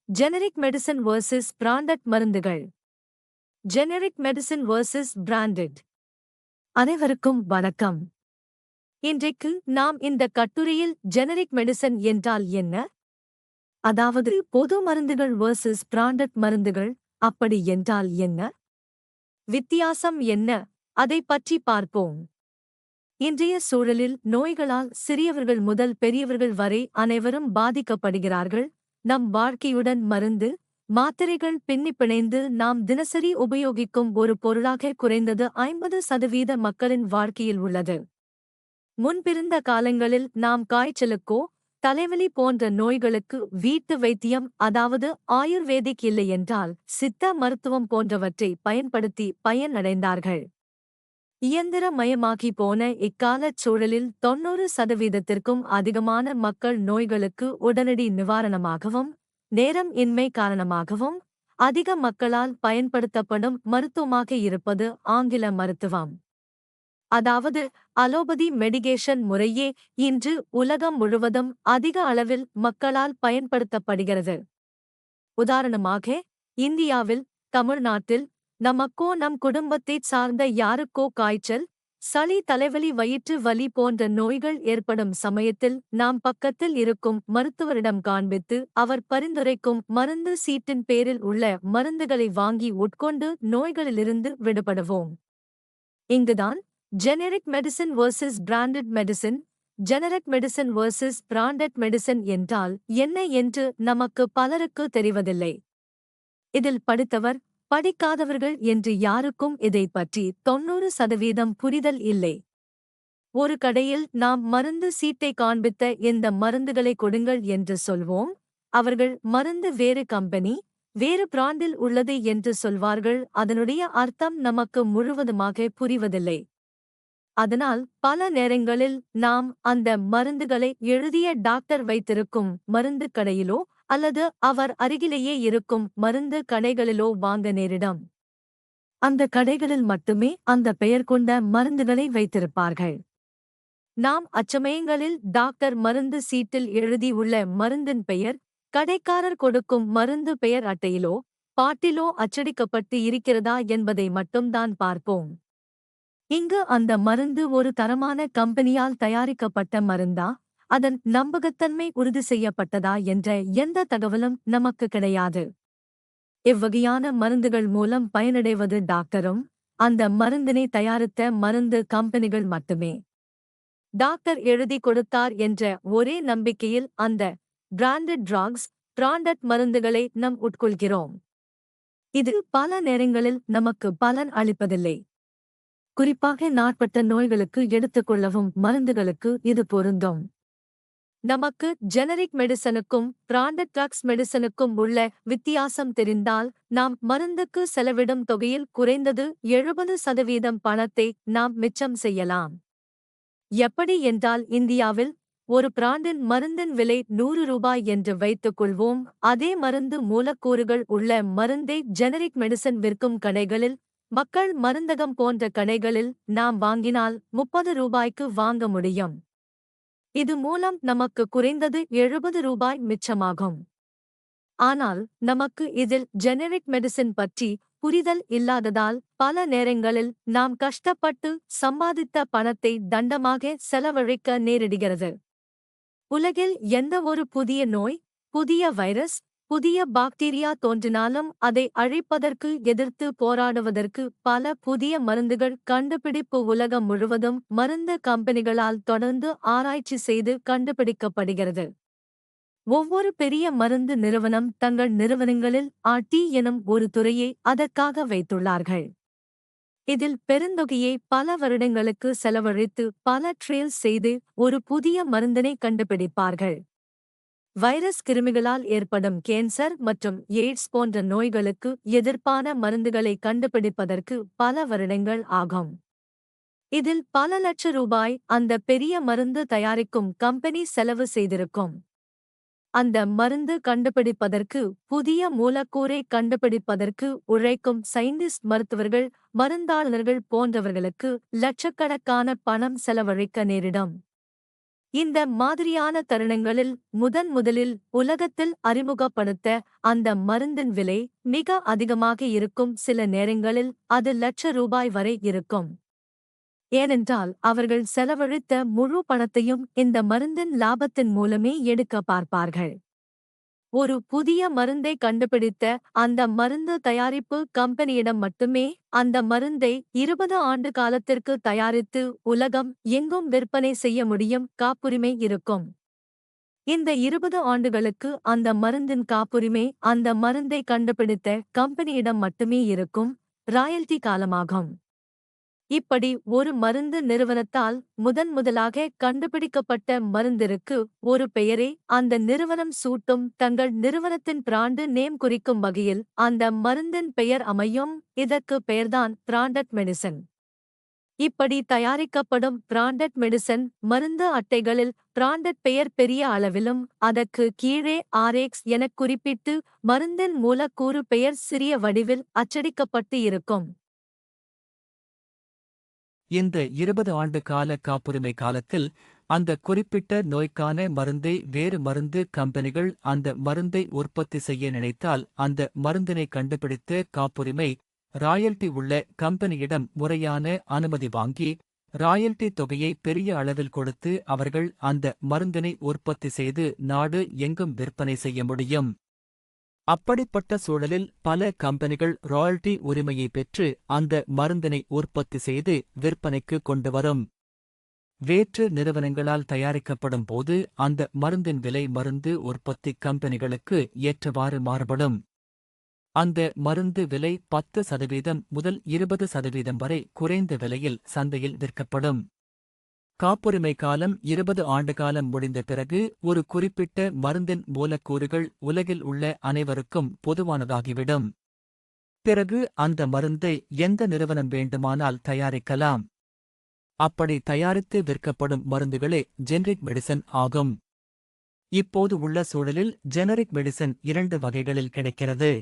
Generic medicine versus branded மருந்துகள். Generic medicine versus branded. அனைவருக்கும் வணக்கம். இன்றைக்கு நாம் இந்த கட்டுரையில் ஜெனரிக் மெடிசின் என்றால் என்ன, அதாவது பொது மருந்துகள் வர்சஸ் பிராண்டட் மருந்துகள், அப்படி என்றால் என்ன, வித்தியாசம் என்ன, அதை பற்றி பார்ப்போம். இன்றைய சூழலில் நோய்களால் சிறியவர்கள் முதல் பெரியவர்கள் வரை அனைவரும் பாதிக்கப்படுகிறார்கள். நம் வாழ்க்கையுடன் மருந்து, மாத்திரைகள் பின்னி பிணைந்து நாம் தினசரி உபயோகிக்கும் ஒரு பொருளாக குறைந்தது 50% மக்களின் வாழ்க்கையில் உள்ளது. முன்பிருந்த காலங்களில் நாம் காய்ச்சலுக்கோ தலைவலி போன்ற நோய்களுக்கு வீட்டு வைத்தியம், அதாவது ஆயுர்வேதிக் இல்லையென்றால் சித்த மருத்துவம் போன்றவற்றை பயன்படுத்தி பயனடைந்தார்கள். இயந்திரமயமாகி போன இக்காலச் சூழலில் 90%த்திற்கும் அதிகமான மக்கள் நோய்களுக்கு உடனடி நிவாரணமாகவும், நேரம் இன்மை காரணமாகவும் அதிக மக்களால் பயன்படுத்தப்படும் மருத்துவமாக இருப்பது ஆங்கில மருத்துவம். அதாவது அலோபதி மெடிகேஷன் முறையே இன்று உலகம் முழுவதும் அதிக அளவில் மக்களால் பயன்படுத்தப்படுகிறது. உதாரணமாக, இந்தியாவில், தமிழ்நாட்டில் நமக்கோ நம் குடும்பத்தைச் சார்ந்த யாருக்கோ காய்ச்சல், சளி, தலைவலி, வயிற்று வலி போன்ற நோய்கள் ஏற்படும் சமயத்தில் நாம் பக்கத்தில் இருக்கும் மருத்துவரிடம் காண்பித்து அவர் பரிந்துரைக்கும் மருந்து சீட்டின் பேரில் உள்ள மருந்துகளை வாங்கி உட்கொண்டு நோய்களிலிருந்து விடுபடுவோம். இங்குதான் generic medicine versus branded medicine, generic medicine versus branded medicine என்றால் என்ன என்று நமக்கு பலருக்கு தெரிவதில்லை. இதில் படித்தவர், படிக்காதவர்கள் என்று யாருக்கும் இதை பற்றி 90% புரிதல் இல்லை. ஒரு கடையில் நாம் மருந்து சீட்டை காண்பித்த இந்த மருந்துகளை கொடுங்கள் என்று சொல்வோம். அவர்கள் மருந்து வேறு கம்பெனி, வேறு பிராண்டில் உள்ளது என்று சொல்வார்கள். அதனுடைய அர்த்தம் நமக்கு முழுவதுமாக புரிவதில்லை. அதனால் பல நேரங்களில் நாம் அந்த மருந்துகளை எழுதிய டாக்டர் வைத்திருக்கும் மருந்து கடையிலோ அல்லது அவர் அருகிலேயே இருக்கும் மருந்து கடைகளிலோ வாங்க நேரிடும். அந்த கடைகளில் மட்டுமே அந்த பெயர் கொண்ட மருந்துகளை வைத்திருப்பார்கள். நாம் அச்சமயங்களில் டாக்டர் மருந்து சீட்டில் எழுதியுள்ள மருந்தின் பெயர், கடைக்காரர் கொடுக்கும் மருந்து பெயர் அட்டையிலோ பாட்டிலோ அச்சடிக்கப்பட்டு இருக்கிறதா என்பதை மட்டும்தான் பார்ப்போம். இங்கு அந்த மருந்து ஒரு தரமான கம்பெனியால் தயாரிக்கப்பட்ட மருந்தா, அதன் நம்பகத்தன்மை உறுதி செய்யப்பட்டதா என்ற எந்த தகவலும் நமக்கு கிடையாது. இவ்வகையான மருந்துகள் மூலம் பயனடைவது டாக்டரும் அந்த மருந்தினை தயாரித்த மருந்து கம்பெனிகள் மட்டுமே. டாக்டர் எழுதி கொடுத்தார் என்ற ஒரே நம்பிக்கையில் அந்த பிராண்டட் ட்ரக்ஸ், பிராண்டட் மருந்துகளை நாம் உட்கொள்கிறோம். இது பல நேரங்களில் நமக்கு பலன் அளிப்பதில்லை. குறிப்பாக நாட்பட்ட நோய்களுக்கு எடுத்துக்கொள்ளவும் மருந்துகளுக்கு இது பொருந்தும். நமக்கு ஜெனரிக் மெடிசனுக்கும் பிராண்டட் ட்ரக்ஸ் மெடிசனுக்கும் உள்ள வித்தியாசம் தெரிந்தால் நாம் மருந்துக்கு செலவிடும் தொகையில் குறைந்தது 70% பணத்தை நாம் மிச்சம் செய்யலாம். எப்படி என்றால், இந்தியாவில் ஒரு பிராண்டின் மருந்தின் விலை 100 ரூபாய் என்று வைத்துக் கொள்வோம். அதே மருந்து மூலக்கூறுகள் உள்ள மருந்தை ஜெனரிக் மெடிசன் விற்கும் கடைகளில், மக்கள் மருந்தகம் போன்ற கடைகளில் நாம் வாங்கினால் 30 ரூபாய்க்கு வாங்க முடியும். இது மூலம் நமக்கு குறைந்தது 70 ரூபாய் மிச்சமாகும். ஆனால் நமக்கு இதில் ஜெனரிக் மெடிசின் பற்றி புரிதல் இல்லாததால் பல நேரங்களில் நாம் கஷ்டப்பட்டு சம்பாதித்த பணத்தை தண்டமாக செலவழிக்க நேரிடுகிறது. உலகில் எந்த ஒரு புதிய நோய், புதிய வைரஸ், புதிய பாக்டீரியா தோன்றினாலும் அதை அழிப்பதற்கு எதிர்த்து போராடுவதற்கு பல புதிய மருந்துகள் கண்டுபிடிப்பு உலகம் முழுவதும் மருந்து கம்பெனிகளால் தொடர்ந்து ஆராய்ச்சி செய்து கண்டுபிடிக்கப்படுகிறது. ஒவ்வொரு பெரிய மருந்து நிறுவனம் தங்கள் நிறுவனங்களில் ஆர்டி எனும் ஒரு துறையை அதற்காக வைத்துள்ளார்கள். இதில் பெருந்தொகையை பல வருடங்களுக்கு செலவழித்து பல ட்ரையல்ஸ் செய்து ஒரு புதிய மருந்தினை கண்டுபிடிப்பார்கள். வைரஸ் கிருமிகளால் ஏற்படும் கேன்சர் மற்றும் எய்ட்ஸ் போன்ற நோய்களுக்கு எதிர்ப்பான மருந்துகளை கண்டுபிடிப்பதற்கு பல வருடங்கள் ஆகும். இதில் பல லட்ச ரூபாய் அந்த பெரிய மருந்து தயாரிக்கும் கம்பெனி செலவு செய்திருக்கும். அந்த மருந்து கண்டுபிடிப்பதற்கு, புதிய மூலக்கூறை கண்டுபிடிப்பதற்கு உழைக்கும் சயின்டிஸ்ட், மருத்துவர்கள், மருந்தாளர்கள் போன்றவர்களுக்கு லட்சக்கணக்கான பணம் செலவழிக்க நேரிடும். இந்த மாதிரியான தருணங்களில் முதலில் உலகத்தில் அறிமுகப்படுத்த அந்த மருந்தின் விலை மிக அதிகமாக இருக்கும், சில நேரங்களில் அது ₹1,00,000 வரை இருக்கும். ஏனென்றால் அவர்கள் செலவழித்த முழு பணத்தையும் இந்த மருந்தின் லாபத்தின் மூலமே எடுக்க பார்ப்பார்கள். ஒரு புதிய மருந்தை கண்டுபிடித்த அந்த மருந்து தயாரிப்பு கம்பெனியிடம் மட்டுமே அந்த மருந்தை 20 ஆண்டு காலத்திற்கு தயாரித்து உலகம் எங்கும் விற்பனை செய்ய முடியும் காப்புரிமை இருக்கும். இந்த 20 ஆண்டுகளுக்கு அந்த மருந்தின் காப்புரிமை அந்த மருந்தை கண்டுபிடித்த கம்பெனியிடம் மட்டுமே இருக்கும், ராயல்டி காலமாகும். இப்படி ஒரு மருந்து நிறுவனத்தால் முதலாக கண்டுபிடிக்கப்பட்ட மருந்திற்கு ஒரு பெயரை அந்த நிறுவனம் சூட்டும், தங்கள் நிறுவனத்தின் பிராண்டு நேம் குறிக்கும் வகையில் அந்த மருந்தின் பெயர் அமையும். இதற்கு பெயர்தான் பிராண்டட் மெடிசன். இப்படி தயாரிக்கப்படும் பிராண்டட் மெடிசன் மருந்து அட்டைகளில் பிராண்டட் பெயர் பெரிய அளவிலும் அதற்கு கீழே ஆர்எக்ஸ் எனக் குறிப்பிட்டு மருந்தின் மூலக்கூறு பெயர் சிறிய வடிவில் அச்சடிக்கப்பட்டு இருக்கும். இந்த 20 ஆண்டு கால காப்புரிமை காலத்தில் அந்த குறிப்பிட்ட நோய்க்கான மருந்தை வேறு மருந்து கம்பெனிகள் அந்த மருந்தை உற்பத்தி செய்ய நினைத்தால் அந்த மருந்தினை கண்டுபிடித்த காப்புரிமை ராயல்டி உள்ள கம்பெனியிடம் முறையான அனுமதி வாங்கி ராயல்டி தொகையை பெரிய அளவில் கொடுத்து அவர்கள் அந்த மருந்தினை உற்பத்தி செய்து நாடு எங்கும் விற்பனை செய்ய முடியும். அப்படிப்பட்ட சூழலில் பல கம்பெனிகள் ராயல்டி உரிமையை பெற்று அந்த மருந்தினை உற்பத்தி செய்து விற்பனைக்கு கொண்டு வரும். வேற்று நிறுவனங்களால் தயாரிக்கப்படும் போது அந்த மருந்தின் விலை மருந்து உற்பத்தி கம்பெனிகளுக்கு ஏற்றவாறு மாறுபடும். அந்த மருந்து விலை 10% முதல் 20% வரை குறைந்த விலையில் சந்தையில் விற்கப்படும். காப்புரிமை காலம் 20 ஆண்டு காலம் முடிந்த பிறகு ஒரு குறிப்பிட்ட மருந்தின் மூலக்கூறுகள் உலகில் உள்ள அனைவருக்கும் பொதுவானதாகிவிடும். பிறகு அந்த மருந்தை எந்த நிறுவனம் வேண்டுமானால் தயாரிக்கலாம். அப்படி தயாரித்து விற்கப்படும் மருந்துகளே ஜெனரிக் மெடிசன் ஆகும். இப்போது உள்ள சூழலில் ஜெனரிக் மெடிசன் 2 வகைகளில் கிடைக்கிறது.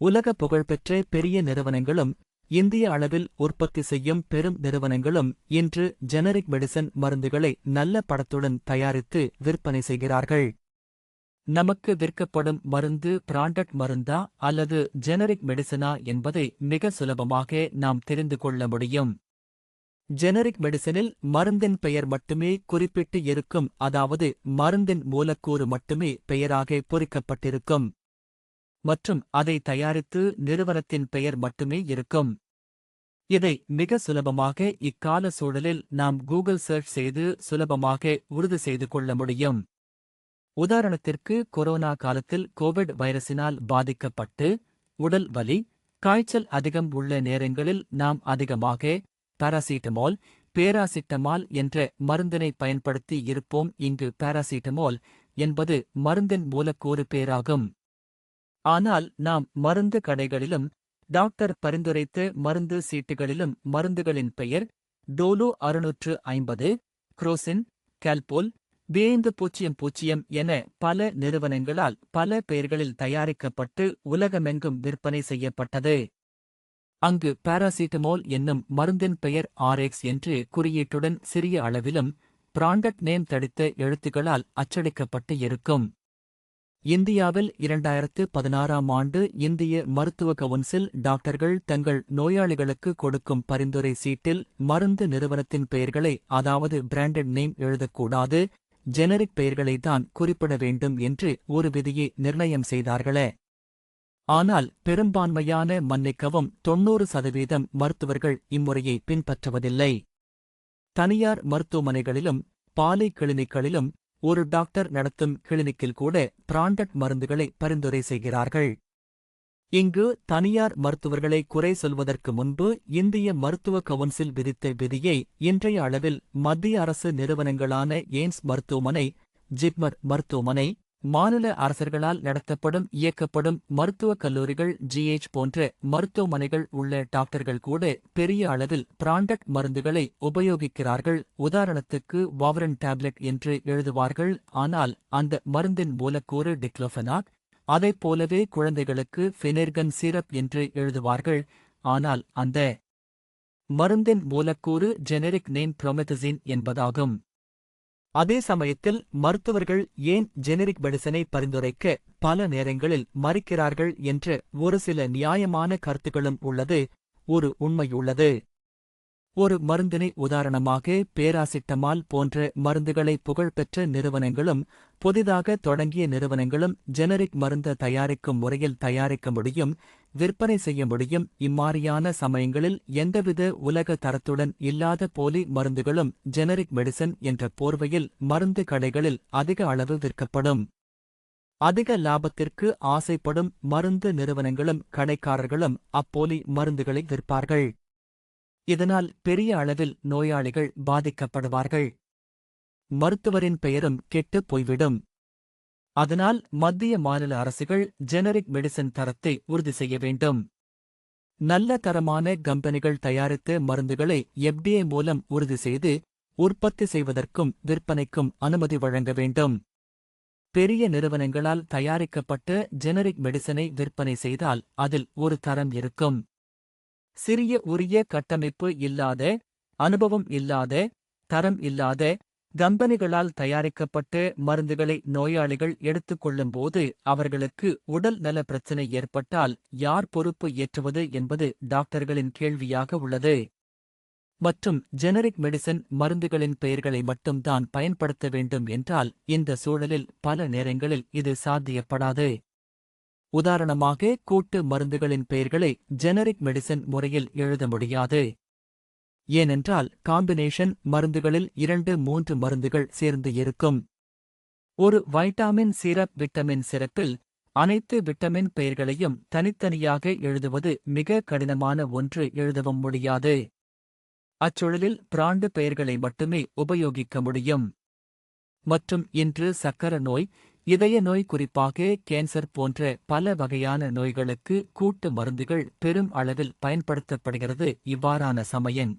உலக புகழ்பெற்ற பெரிய நிறுவனங்களும் இந்திய அளவில் உற்பத்தி செய்யும் பெரும் நிறுவனங்களும் இன்று ஜெனரிக் மெடிசன் மருந்துகளை நல்ல படத்துடன் தயாரித்து விற்பனை செய்கிறார்கள். நமக்கு விற்கப்படும் மருந்து பிராண்டட் மருந்தா அல்லது ஜெனரிக் மெடிசனா என்பதை மிக சுலபமாக நாம் தெரிந்து கொள்ள முடியும். ஜெனரிக் மெடிசனில் மருந்தின் பெயர் மட்டுமே குறிப்பிட்டு இருக்கும், அதாவது மருந்தின் மூலக்கூறு மட்டுமே பெயராக பொறிக்கப்பட்டிருக்கும் மற்றும் அதை தயாரித்து நிறுவனத்தின் பெயர் மட்டுமே இருக்கும். இதை மிக சுலபமாக இக்கால சூழலில் நாம் கூகுள் சர்ச் செய்து சுலபமாக உறுதி செய்து கொள்ள முடியும். உதாரணத்திற்கு கொரோனா காலத்தில் கோவிட் வைரஸினால் பாதிக்கப்பட்டு உடல் வலி, காய்ச்சல் அதிகம் உள்ள நேரங்களில் நாம் அதிகமாக பேராசிட்டமால் என்ற மருந்தினை பயன்படுத்தி இருப்போம். இங்கு பாராசிட்டமால் என்பது மருந்தின் மூலக்கூறு பேராகும். ஆனால் நாம் மருந்து கடைகளிலும் டாக்டர் பரிந்துரைத்த மருந்து சீட்டுகளிலும் மருந்துகளின் பெயர் டோலோ 650, குரோசின், கால்போல், 5000 என பல நிறுவனங்களால் பல பெயர்களில் தயாரிக்கப்பட்டு உலகமெங்கும் விற்பனை செய்யப்பட்டது. அங்கு பாராசிட்டமால் என்னும் மருந்தின் பெயர் ஆர்எக்ஸ் என்று குறியீட்டுடன் சிறிய அளவிலும் பிராண்டட் நேம் தடித்த எழுத்துக்களால் அச்சடிக்கப்பட்டு இருக்கும். இந்தியாவில் 2016ஆம் ஆண்டு இந்திய மருத்துவ கவுன்சில் டாக்டர்கள் தங்கள் நோயாளிகளுக்கு கொடுக்கும் பரிந்துரை சீட்டில் மருந்து நிறுவனத்தின் பெயர்களை, அதாவது பிராண்டட் நேம் எழுதக்கூடாது, ஜெனரிக் பெயர்களை தான் குறிப்பிட வேண்டும் என்று ஒரு விதியை நிர்ணயம் செய்தார்களே. ஆனால் பெரும்பான்மையான, மன்னிக்கவும், 90% மருத்துவர்கள் இம்முறையை பின்பற்றுவதில்லை. தனியார் மருத்துவமனைகளிலும் பாலி கிளினிக்களிலும் ஒரு டாக்டர் நடத்தும் கிளினிக்கில் கூட பிராண்டட் மருந்துகளை பரிந்துரை செய்கிறார்கள். இங்கு தனியார் மருத்துவர்களை குறை சொல்வதற்கு முன்பு இந்திய மருத்துவ கவுன்சில் விதித்த விதியை இன்றைய அளவில் மத்திய அரசு நிறுவனங்களான எய்ம்ஸ் மருத்துவமனை, ஜிப்மர் மருத்துவமனை, மாநில அரசர்களால் நடத்தப்படும் இயக்கப்படும் மருத்துவக் கல்லூரிகள் GH போன்ற மருத்துவமனைகள் உள்ள டாக்டர்கள் கூட பெரிய அளவில் பிராண்டட் மருந்துகளை உபயோகிக்கிறார்கள். உதாரணத்துக்கு வாவரன் டேப்லெட் என்று எழுதுவார்கள், ஆனால் அந்த மருந்தின் மூலக்கூறு டிக்ளோஃபெனாக். அதைப் போலவே குழந்தைகளுக்கு ஃபெனர்கன் சிரப் என்று எழுதுவார்கள், ஆனால் அந்த மருந்தின் மூலக்கூறு ஜெனரிக் நேம் புரோமெதசின் என்பதாகும். அதே சமயத்தில் மருத்துவர்கள் ஏன் ஜெனரிக் மெடிசனை பரிந்துரைக்க பல நேரங்களில் மறுக்கிறார்கள் என்ற ஒரு சில நியாயமான கருத்துக்களும் உள்ளது. ஒரு உண்மையுள்ளது. ஒரு மருந்தினை உதாரணமாக பேராசிட்டமால் போன்ற மருந்துகளை புகழ்பெற்ற நிறுவனங்களும் புதிதாக தொடங்கிய நிறுவனங்களும் ஜெனரிக் மருந்து தயாரிக்கும் முறையில் தயாரிக்க முடியும், விற்பனை செய்ய முடியும். இம்மாதிரியான சமயங்களில் எந்தவித உலக தரத்துடன் இல்லாத போலி மருந்துகளும் ஜெனரிக் மெடிசன் என்ற போர்வையில் மருந்து கடைகளில் அதிக அளவு விற்கப்படும். அதிக லாபத்திற்கு ஆசைப்படும் மருந்து நிறுவனங்களும் கடைக்காரர்களும் அப்போலி மருந்துகளை விற்பார்கள். இதனால் பெரிய அளவில் நோயாளிகள் பாதிக்கப்படுவார்கள். மருத்துவரின் பெயரும் கெட்டுப் போய்விடும். அதனால் மத்திய மாநில அரசுகள் ஜெனரிக் மெடிசன் தரத்தை உறுதி செய்ய வேண்டும். நல்ல தரமான கம்பெனிகள் தயாரித்த மருந்துகளை FDA மூலம் உறுதி செய்து உற்பத்தி செய்வதற்கும் விற்பனைக்கும் அனுமதி வழங்க வேண்டும். பெரிய நிறுவனங்களால் தயாரிக்கப்பட்ட ஜெனரிக் மெடிசனை விற்பனை செய்தால் அதில் ஒரு தரம் இருக்கும். சிறிய உரிய கட்டமைப்பு இல்லாத, அனுபவம் இல்லாத, தரம் இல்லாத கம்பெனிகளால் தயாரிக்கப்பட்ட மருந்துகளை நோயாளிகள் எடுத்துக்கொள்ளும்போது அவர்களுக்கு உடல் நல பிரச்சினை ஏற்பட்டால் யார் பொறுப்பு ஏற்றுவது என்பது டாக்டர்களின் கேள்வியாக உள்ளது. மற்றும் ஜெனரிக் மெடிசன் மருந்துகளின் பெயர்களை மட்டும்தான் பயன்படுத்த வேண்டும் என்றால் இந்த சூழலில் பல நேரங்களில் இது சாத்தியப்படாது. உதாரணமாக கூட்டு மருந்துகளின் பெயர்களை ஜெனரிக் மெடிசன் முறையில் எழுத முடியாது. ஏனென்றால் காம்பினேஷன் மருந்துகளில் 2-3 மருந்துகள் சேர்ந்து இருக்கும். ஒரு வைட்டாமின் சிரப் விட்டமின் சிரப்பில் அனைத்து விட்டமின் பெயர்களையும் தனித்தனியாக எழுதுவது மிக கடினமான ஒன்று, எழுதவும் முடியாது. அச்சூழலில் பிராண்டு பெயர்களை மட்டுமே உபயோகிக்க முடியும். மற்றும் இன்று சக்கர நோய், இதய நோய், குறிப்பாக கேன்சர் போன்ற பல வகையான நோய்களுக்கு கூட்டு மருந்துகள் பெரும் அளவில் பயன்படுத்தப்படுகிறது. இவ்வாறான சமயம்